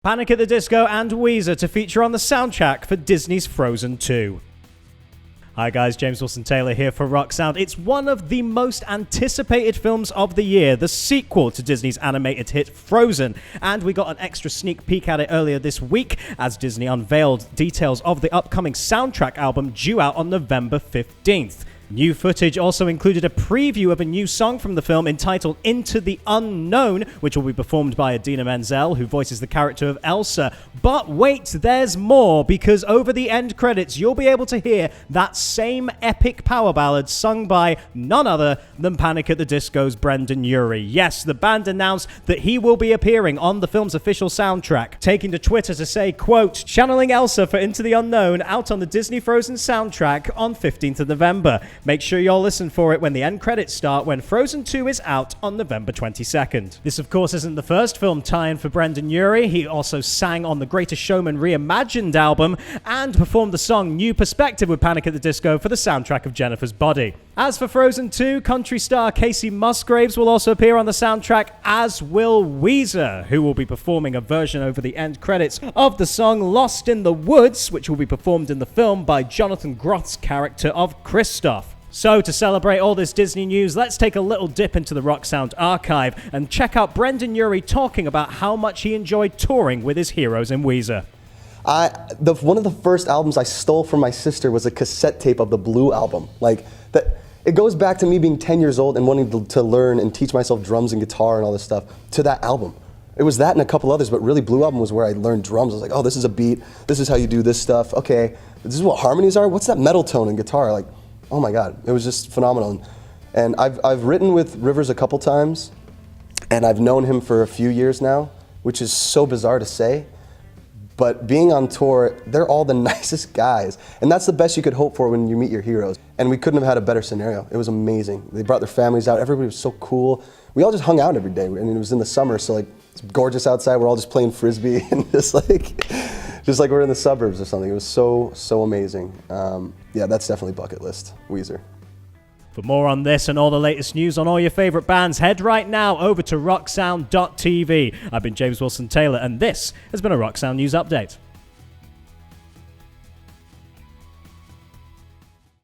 Panic at the Disco and Weezer to feature on the soundtrack for Disney's Frozen 2. Hi guys, James Wilson Taylor here for Rock Sound. It's one of the most anticipated films of the year, the sequel to Disney's animated hit Frozen, and we got an extra sneak peek at it earlier this week as Disney unveiled details of the upcoming soundtrack album due out on November 15th. New footage also included a preview of a new song from the film entitled Into the Unknown, which will be performed by Idina Menzel, who voices the character of Elsa. But wait, there's more, because over the end credits, you'll be able to hear that same epic power ballad sung by none other than Panic at the Disco's Brendon Urie. Yes, the band announced that he will be appearing on the film's official soundtrack, taking to Twitter to say, quote, channeling Elsa for Into the Unknown out on the Disney Frozen soundtrack on 15th of November. Make sure you'll listen for it when the end credits start when Frozen 2 is out on November 22nd. This, of course, isn't the first film tie-in for Brendon Urie. He also sang on the Greatest Showman Reimagined album and performed the song New Perspective with Panic at the Disco for the soundtrack of Jennifer's Body. As for Frozen 2, country star Casey Musgraves will also appear on the soundtrack, as will Weezer, who will be performing a version over the end credits of the song Lost in the Woods, which will be performed in the film by Jonathan Groff's character of Kristoff. So, to celebrate all this Disney news, let's take a little dip into the Rock Sound archive and check out Brendon Urie talking about how much he enjoyed touring with his heroes in Weezer. One of the first albums I stole from my sister was a cassette tape of the Blue album. It goes back to me being 10 years old and wanting to learn and teach myself drums and guitar and all this stuff to that album. It was that and a couple others, but really Blue album was where I learned drums. I was like, oh, this is a beat. This is how you do this stuff. Okay, this is what harmonies are. What's that metal tone in guitar? Like, oh my God, it was just phenomenal. And I've written with Rivers a couple times, and I've known him for a few years now, which is so bizarre to say. But being on tour, they're all the nicest guys. And that's the best you could hope for when you meet your heroes. And we couldn't have had a better scenario. It was amazing. They brought their families out. Everybody was so cool. We all just hung out every day. And it was in the summer, so it's gorgeous outside. We're all just playing Frisbee and just like we're in the suburbs or something. It was so amazing. Yeah, that's definitely bucket list, Weezer. For more on this and all the latest news on all your favorite bands, head right now over to rocksound.tv. I've been James Wilson Taylor, and this has been a Rock Sound News Update.